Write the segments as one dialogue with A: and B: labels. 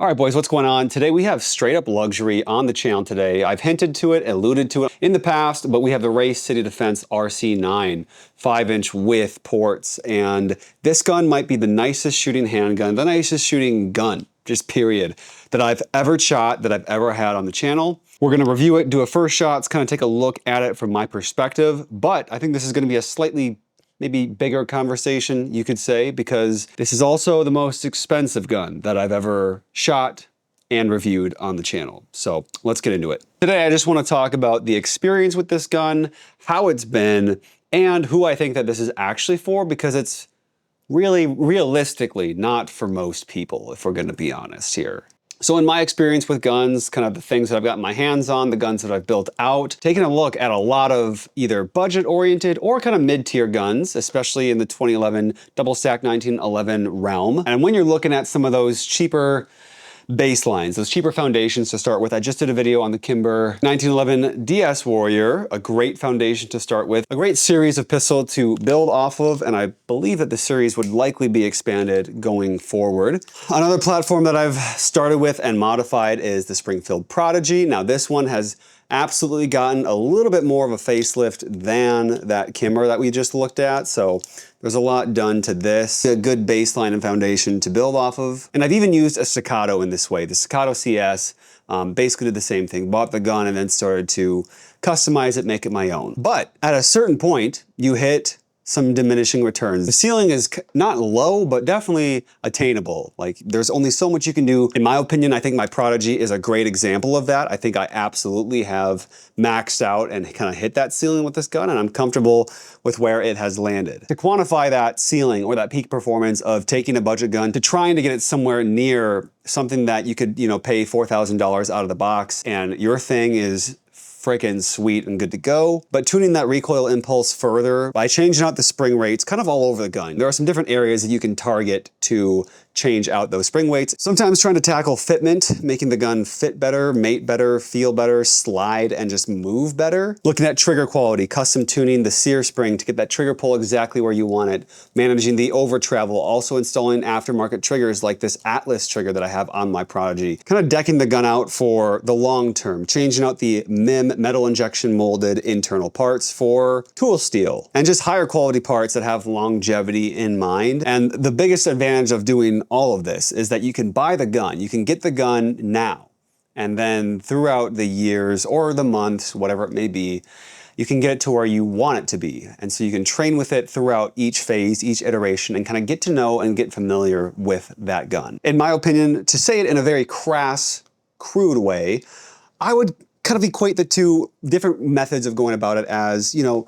A: All right, boys, what's going on? Today we have straight up luxury on the channel today. I've hinted to it, alluded to it in the past, but we have the Race City Defense RC9 5-inch width ports, and this gun might be the nicest shooting handgun, the nicest shooting gun, just period, that I've ever shot, that I've ever had on the channel. We're gonna review it, do a first shots, kind of take a look at it from my perspective, but I think this is gonna be a slightly maybe bigger conversation, you could say, because this is also the most expensive gun that I've ever shot and reviewed on the channel. So let's get into it. Today, I just want to talk about the experience with this gun, how it's been, and who I think that this is actually for, because it's really realistically not for most people, if we're going to be honest here. So in my experience with guns, kind of the things that I've gotten my hands on, the guns that I've built out, taking a look at a lot of either budget-oriented or kind of mid-tier guns, especially in the 2011 double stack 1911 realm. And when you're looking at some of those cheaper baselines, those cheaper foundations to start with, I just did a video on the Kimber 1911 DS Warrior, a great foundation to start with, a great series of pistol to build off of, and I believe that the series would likely be expanded going forward. Another platform that I've started with and modified is the Springfield Prodigy. Now this one has absolutely gotten a little bit more of a facelift than that Kimber that we just looked at, so there's a lot done to this. A good baseline and foundation to build off of. And I've even used a Staccato in this way. The Staccato CS basically did the same thing. Bought the gun and then started to customize it, make it my own. But at a certain point, you hit some diminishing returns. The ceiling is not low, but definitely attainable. Like, there's only so much you can do. In my opinion, I think my Prodigy is a great example of that. I think I absolutely have maxed out and kind of hit that ceiling with this gun, and I'm comfortable with where it has landed. To quantify that ceiling or that peak performance of taking a budget gun to trying to get it somewhere near something that you could, pay $4,000 out of the box, and your thing is freaking sweet and good to go. But tuning that recoil impulse further by changing out the spring rates kind of all over the gun. There are some different areas that you can target to change out those spring weights. Sometimes trying to tackle fitment, making the gun fit better, mate better, feel better, slide, and just move better. Looking at trigger quality, custom tuning the sear spring to get that trigger pull exactly where you want it. Managing the over travel, also installing aftermarket triggers like this Atlas trigger that I have on my Prodigy. Kind of decking the gun out for the long term, changing out the MIM metal injection molded internal parts for tool steel, and just higher quality parts that have longevity in mind. And the biggest advantage of doing all of this is that you can buy the gun, you can get the gun now, and then throughout the years or the months, whatever it may be, you can get it to where you want it to be. And so you can train with it throughout each phase, each iteration, and kind of get to know and get familiar with that gun. In my opinion, to say it in a very crass, crude way, I would kind of equate the two different methods of going about it as, you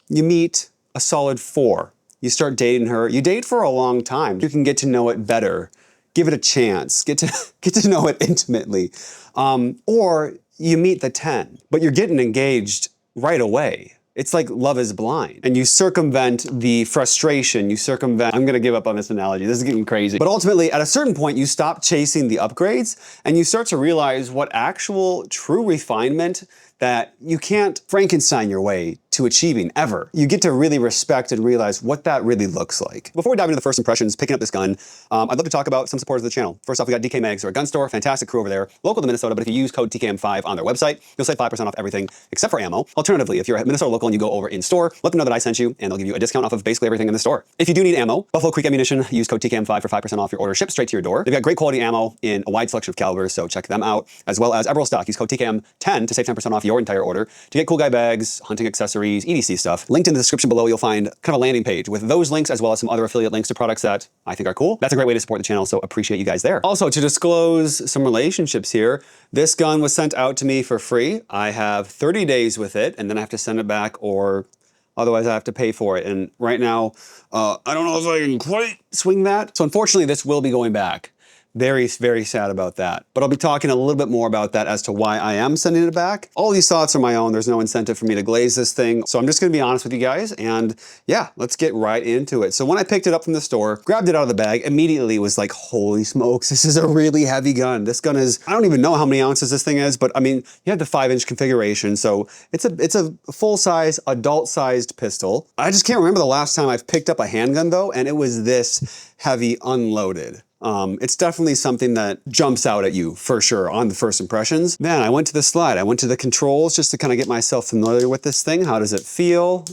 A: meet a solid 4. You start dating her, you date for a long time. You can get to know it better, give it a chance, get to know it intimately. Or you meet the 10, but you're getting engaged right away. It's like Love is Blind. And you circumvent the frustration, I'm gonna give up on this analogy, this is getting crazy. But ultimately, at a certain point, you stop chasing the upgrades and you start to realize what actual true refinement that you can't Frankenstein your way to achieving ever. You get to really respect and realize what that really looks like. Before we dive into the first impressions, picking up this gun, I'd love to talk about some supporters of the channel. First off, we got DK Mags, they're a gun store, fantastic crew over there, local to Minnesota, but if you use code TKM5 on their website, you'll save 5% off everything except for ammo. Alternatively, if you're a Minnesota local and you go over in store, let them know that I sent you and they'll give you a discount off of basically everything in the store. If you do need ammo, Buffalo Creek Ammunition, use code TKM5 for 5% off your order, shipped straight to your door. They've got great quality ammo in a wide selection of calibers, so check them out, as well as Eberl Stock. Use code TKM10 to save 10% off your entire order to get cool guy bags, hunting accessories, EDC stuff. Linked in the description below, you'll find kind of a landing page with those links as well as some other affiliate links to products that I think are cool. That's a great way to support the channel, so appreciate you guys there. Also, to disclose some relationships here, this gun was sent out to me for free. I have 30 days with it, and then I have to send it back, or otherwise I have to pay for it. And right now, I don't know if I can quite swing that. So unfortunately, this will be going back. Very, very sad about that. But I'll be talking a little bit more about that as to why I am sending it back. All these thoughts are my own. There's no incentive for me to glaze this thing. So I'm just gonna be honest with you guys, and yeah, let's get right into it. So when I picked it up from the store, grabbed it out of the bag, immediately was like, holy smokes, this is a really heavy gun. This gun is, I don't even know how many ounces this thing is, but I mean, you have the 5-inch configuration, so it's a full-size, adult-sized pistol. I just can't remember the last time I've picked up a handgun though, and it was this heavy unloaded. It's definitely something that jumps out at you for sure on the first impressions. Then I went to the slide, I went to the controls just to kind of get myself familiar with this thing. How does it feel?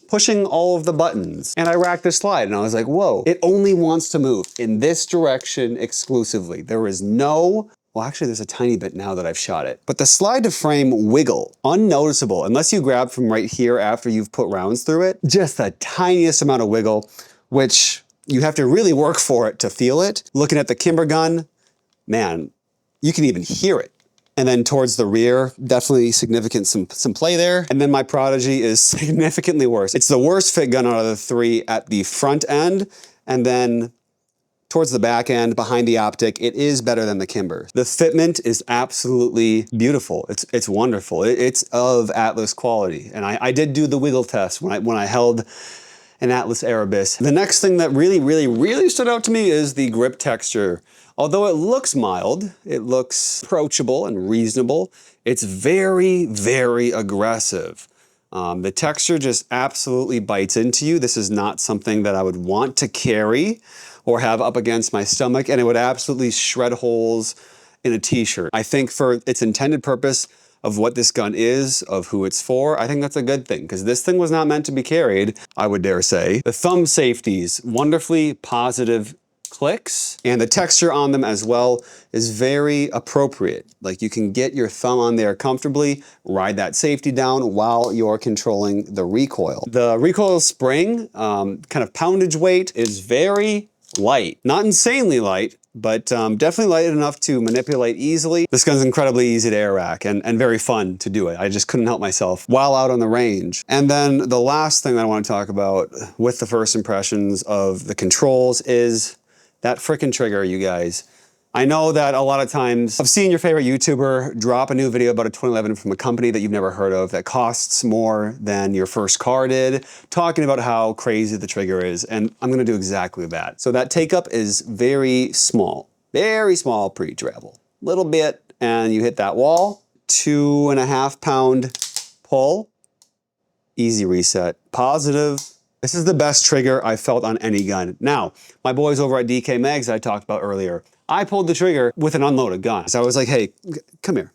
A: Pushing all of the buttons. And I racked the slide and I was like, whoa, it only wants to move in this direction exclusively. There is no, well, actually there's a tiny bit now that I've shot it. But the slide to frame wiggle, unnoticeable, unless you grab from right here after you've put rounds through it, just the tiniest amount of wiggle, which you have to really work for it to feel it. Looking at the Kimber gun, man, you can even hear it. And then towards the rear, definitely significant some play there. And then my Prodigy is significantly worse. It's the worst fit gun out of the three at the front end. And then towards the back end, behind the optic, it is better than the Kimber. The fitment is absolutely beautiful. It's wonderful. It's of Atlas quality. And I did do the wiggle test when I held an Atlas Erebus. The next thing that really stood out to me is the grip texture. Although it looks mild, it looks approachable and reasonable, it's very, very aggressive. The texture just absolutely bites into you. This is not something that I would want to carry or have up against my stomach, and it would absolutely shred holes in a t-shirt. I think for its intended purpose of what this gun is, of who it's for, I think that's a good thing, because this thing was not meant to be carried, I would dare say. The thumb safeties, wonderfully positive clicks, and the texture on them as well is very appropriate. Like you can get your thumb on there comfortably, ride that safety down while you're controlling the recoil. The recoil spring, kind of poundage weight, is very light. Not insanely light, but definitely light enough to manipulate easily. This gun's incredibly easy to air rack and very fun to do it. I just couldn't help myself while out on the range. And then the last thing that I want to talk about with the first impressions of the controls is that frickin' trigger, you guys. I know that a lot of times I've seen your favorite YouTuber drop a new video about a 2011 from a company that you've never heard of that costs more than your first car did, talking about how crazy the trigger is, and I'm gonna do exactly that. So that take up is very small pre-travel. Little bit, and you hit that wall, 2.5 pound pull, easy reset, positive. This is the best trigger I've felt on any gun. Now, my boys over at DK Mags that I talked about earlier, I pulled the trigger with an unloaded gun. So I was like, hey, come here.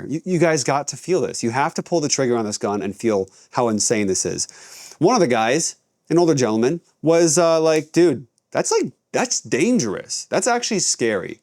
A: You guys got to feel this. You have to pull the trigger on this gun and feel how insane this is. One of the guys, an older gentleman, was like, dude, that's dangerous. That's actually scary.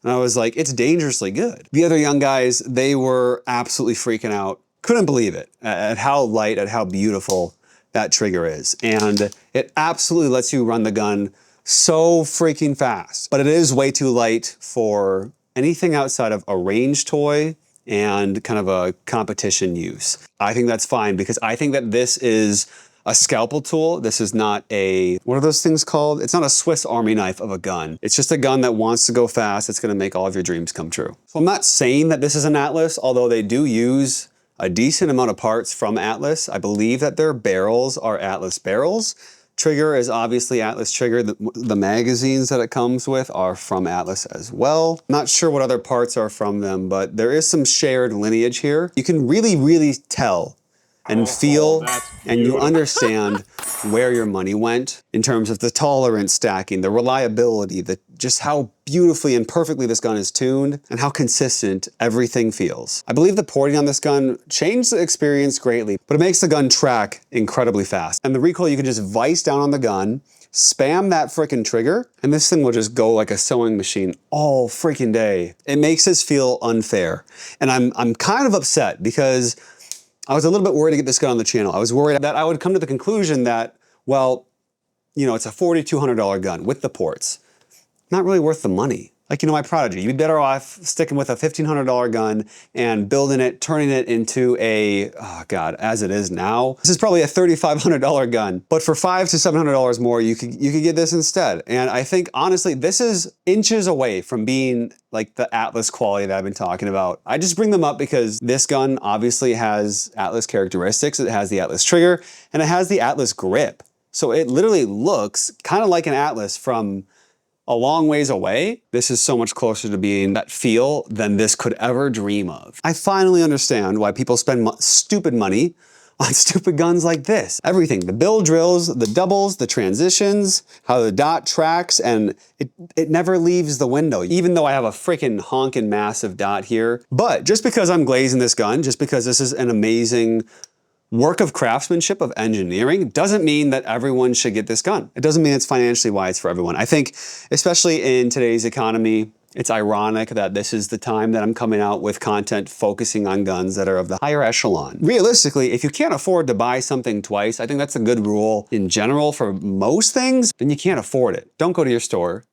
A: And I was like, it's dangerously good. The other young guys, they were absolutely freaking out. Couldn't believe it at how light, at how beautiful that trigger is. And it absolutely lets you run the gun so freaking fast. But it is way too light for anything outside of a range toy and kind of a competition use. I think that's fine because I think that this is a scalpel tool. This is not a, what are those things called? It's not a Swiss Army knife of a gun. It's just a gun that wants to go fast. It's gonna make all of your dreams come true. So I'm not saying that this is an Atlas, although they do use a decent amount of parts from Atlas. I believe that their barrels are Atlas barrels. Trigger is obviously Atlas trigger. The magazines that it comes with are from Atlas as well. Not sure what other parts are from them, but there is some shared lineage here. You can really tell and feel, and you understand where your money went in terms of the tolerance stacking, the reliability, just how beautifully and perfectly this gun is tuned, and how consistent everything feels. I believe the porting on this gun changed the experience greatly, but it makes the gun track incredibly fast. And the recoil, you can just vice down on the gun, spam that frickin' trigger, and this thing will just go like a sewing machine all freaking day. It makes this feel unfair. And I'm kind of upset because I was a little bit worried to get this gun on the channel. I was worried that I would come to the conclusion that, well, you know, it's a $4,200 gun with the ports. Not really worth the money. Like, you know, my Prodigy, you'd be better off sticking with a $1,500 gun and building it, turning it into a, oh God, as it is now. This is probably a $3,500 gun, but for $500 to $700 more, you could get this instead. And I think, honestly, this is inches away from being like the Atlas quality that I've been talking about. I just bring them up because this gun obviously has Atlas characteristics. It has the Atlas trigger and it has the Atlas grip. So it literally looks kind of like an Atlas from a long ways away. This is so much closer to being that feel than this could ever dream of. I finally understand why people spend stupid money on stupid guns like this. Everything, the bill drills, the doubles, the transitions, how the dot tracks, and it never leaves the window, even though I have a freaking honking massive dot here. But just because I'm glazing this gun, just because this is an amazing work of craftsmanship, of engineering, doesn't mean that everyone should get this gun. It doesn't mean it's financially wise for everyone. I think, especially in today's economy, it's ironic that this is the time that I'm coming out with content focusing on guns that are of the higher echelon. Realistically, if you can't afford to buy something twice, I think that's a good rule in general for most things, then you can't afford it. Don't go to your store.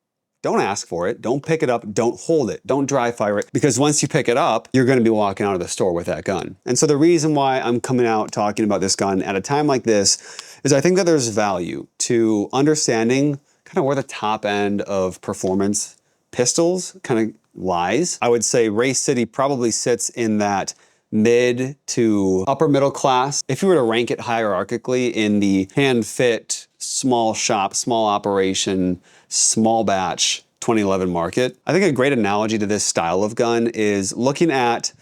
A: Don't ask for it, don't pick it up, don't hold it, don't dry fire it, because once you pick it up, you're gonna be walking out of the store with that gun. And so the reason why I'm coming out talking about this gun at a time like this is I think that there's value to understanding kind of where the top end of performance pistols kind of lies. I would say Race City probably sits in that mid to upper middle class. If you were to rank it hierarchically in the hand fit, small shop, small operation, small batch 2011 market, I think a great analogy to this style of gun is looking at,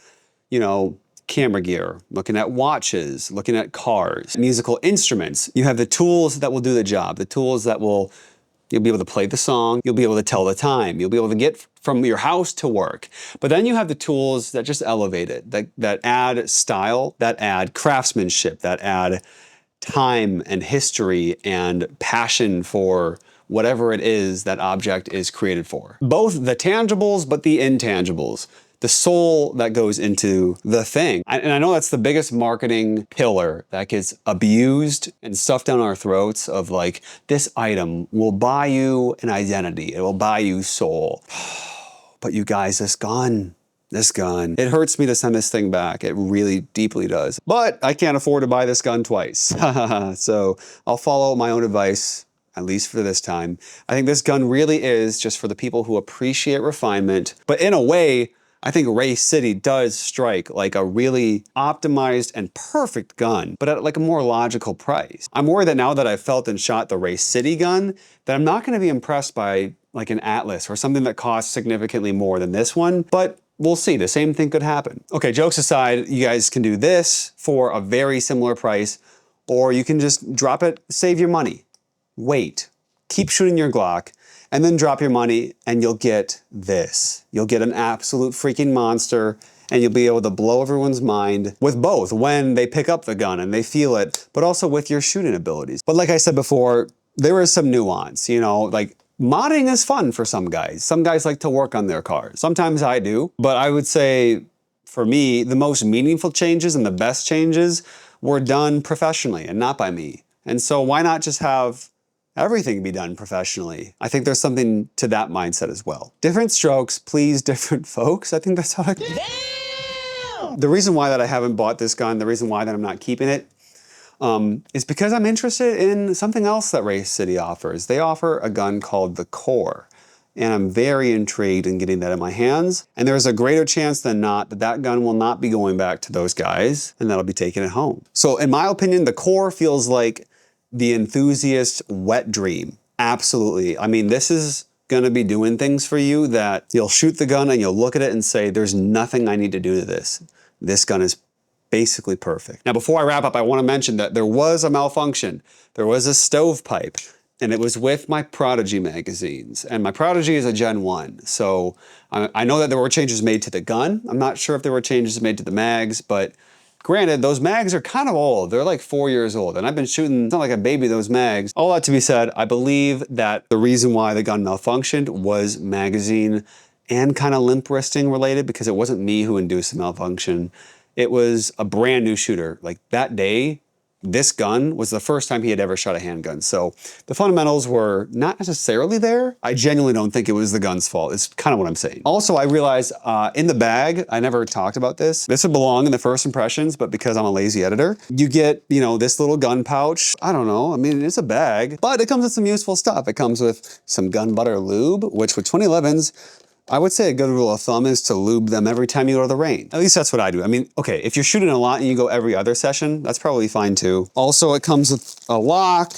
A: you know, camera gear, looking at watches, looking at cars, musical instruments. You have the tools that will do the job, the tools that will, you'll be able to play the song, you'll be able to tell the time, you'll be able to get from your house to work. But then you have the tools that just elevate it, that add style, that add craftsmanship, that add time and history and passion for whatever it is that object is created for. Both the tangibles, but the intangibles. The soul that goes into the thing. And I know that's the biggest marketing pillar that gets abused and stuffed down our throats of like, this item will buy you an identity. It will buy you soul. But you guys, this gun, it hurts me to send this thing back. It really deeply does. But I can't afford to buy this gun twice. So I'll follow my own advice, at least for this time. I think this gun really is just for the people who appreciate refinement. But in a way, I think Race City does strike like a really optimized and perfect gun, but at like a more logical price. I'm worried that now that I've felt and shot the Race City gun, that I'm not gonna be impressed by like an Atlas or something that costs significantly more than this one, but we'll see, the same thing could happen. Okay, jokes aside, you guys can do this for a very similar price, or you can just drop it, save your money, wait, keep shooting your Glock, and then drop your money and you'll get this. You'll get an absolute freaking monster and you'll be able to blow everyone's mind with both when they pick up the gun and they feel it, but also with your shooting abilities. But like I said before, there is some nuance, you know, like modding is fun for some guys. Some guys like to work on their cars. Sometimes I do, but I would say for me, the most meaningful changes and the best changes were done professionally and not by me. And so why not just have everything be done professionally? I think there's something to that mindset as well. Different strokes, please different folks. I think that's how The reason why that I haven't bought this gun, the reason why that I'm not keeping it, is because I'm interested in something else that Race City offers. They offer a gun called the Core, and I'm very intrigued in getting that in my hands. And there's a greater chance than not that that gun will not be going back to those guys, and that'll be taking it home. So in my opinion, the Core feels like the enthusiast wet dream. Absolutely. I mean, this is gonna be doing things for you that you'll shoot the gun and you'll look at it and say, there's nothing I need to do to this. This gun is basically perfect. Now, before I wrap up, I wanna mention that there was a malfunction. There was a stovepipe, and it was with my Prodigy magazines. And my Prodigy is a Gen 1. So I know that there were changes made to the gun. I'm not sure if there were changes made to the mags, but granted, those mags are kind of old. They're like 4 years old, and I've been shooting, it's not like a baby, those mags. All that to be said, I believe that the reason why the gun malfunctioned was magazine and kind of limp wristing related, because it wasn't me who induced the malfunction. It was a brand new shooter. Like that day, this gun was the first time he had ever shot a handgun. So the fundamentals were not necessarily there. I genuinely don't think it was the gun's fault. It's kind of what I'm saying. Also, I realized in the bag, I never talked about this. This would belong in the first impressions, but because I'm a lazy editor, you get, you know, this little gun pouch. I don't know. I mean, it's a bag, but it comes with some useful stuff. It comes with some gun butter lube, which with 2011s, I would say a good rule of thumb is to lube them every time you go to the range. At least that's what I do. I mean, okay, if you're shooting a lot and you go every other session, that's probably fine too. Also, it comes with a lock.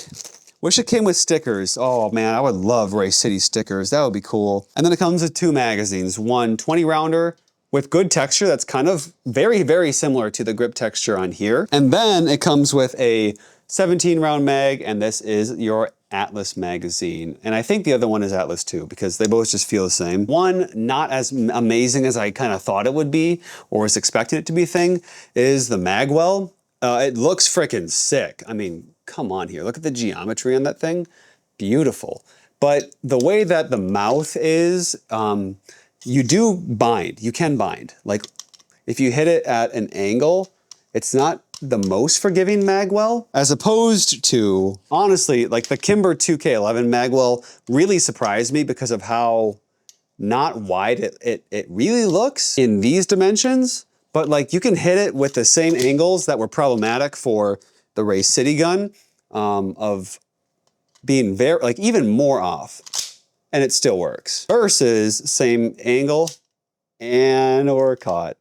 A: Wish it came with stickers. Oh man, I would love Race City stickers. That would be cool. And then it comes with 2 magazines, one 20 rounder with good texture that's kind of very, very similar to the grip texture on here. And then it comes with a 17 round mag, and this is your Atlas magazine. And I think the other one is Atlas too, because they both just feel the same. One, not as amazing as I kind of thought it would be, or was expecting it to be thing, is the magwell. It looks freaking sick. I mean, come on here. Look at the geometry on that thing. Beautiful. But the way that the mouth is, you do bind. You can bind. Like, if you hit it at an angle, it's not the most forgiving magwell, as opposed to, honestly, like the Kimber 2K11 magwell really surprised me because of how not wide it really looks in these dimensions. But like, you can hit it with the same angles that were problematic for the Race City gun, of being very, like, even more off, and it still works. Versus same angle and we're caught.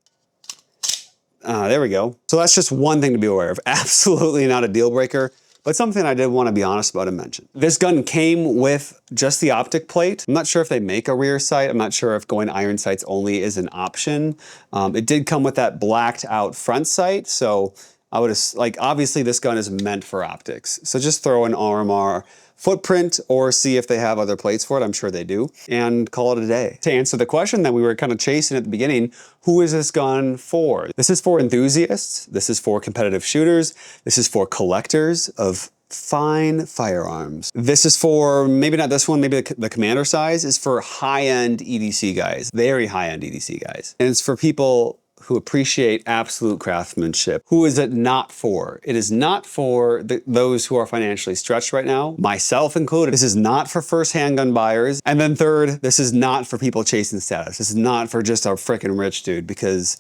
A: There we go. So that's just one thing to be aware of. Absolutely not a deal breaker, but something I did want to be honest about and mention. This gun came with just the optic plate. I'm not sure if they make a rear sight. I'm not sure if going iron sights only is an option. It did come with that blacked out front sight, so I would, like, obviously this gun is meant for optics. So just throw an RMR footprint or see if they have other plates for it. I'm sure they do, and call it a day. To answer the question that we were kind of chasing at the beginning, who is this gun for? This is for enthusiasts. This is for competitive shooters. This is for collectors of fine firearms. This is for, maybe not this one, maybe the commander size is for high-end EDC guys, very high-end EDC guys. And it's for people who appreciate absolute craftsmanship. Who is it not for? It is not for those who are financially stretched right now, myself included. This is not for first handgun buyers. And then third, this is not for people chasing status. This is not for just a freaking rich dude, because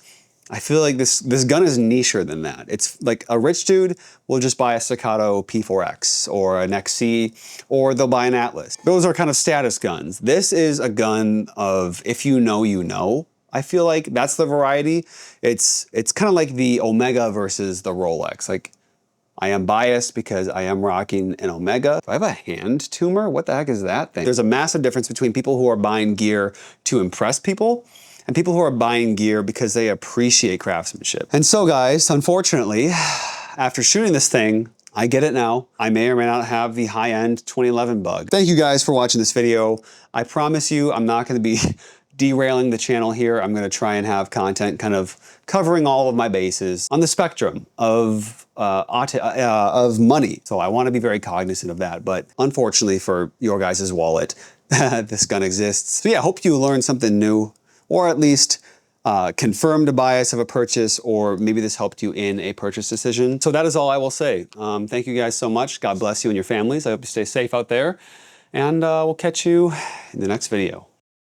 A: I feel like this gun is nicher than that. It's like a rich dude will just buy a Staccato P4X or an XC, or they'll buy an Atlas. Those are kind of status guns. This is a gun of, if you know, you know. I feel like that's the variety. It's kind of like the Omega versus the Rolex. Like, I am biased because I am rocking an Omega. Do I have a hand tumor? What the heck is that thing? There's a massive difference between people who are buying gear to impress people and people who are buying gear because they appreciate craftsmanship. And so guys, unfortunately, after shooting this thing, I get it now. I may or may not have the high-end 2011 bug. Thank you guys for watching this video. I promise you I'm not gonna be derailing the channel here. I'm gonna try and have content kind of covering all of my bases on the spectrum of money. So I wanna be very cognizant of that, but unfortunately for your guys' wallet, this gun exists. So yeah, hope you learned something new, or at least confirmed a bias of a purchase, or maybe this helped you in a purchase decision. So that is all I will say. Thank you guys so much. God bless you and your families. I hope you stay safe out there, and we'll catch you in the next video.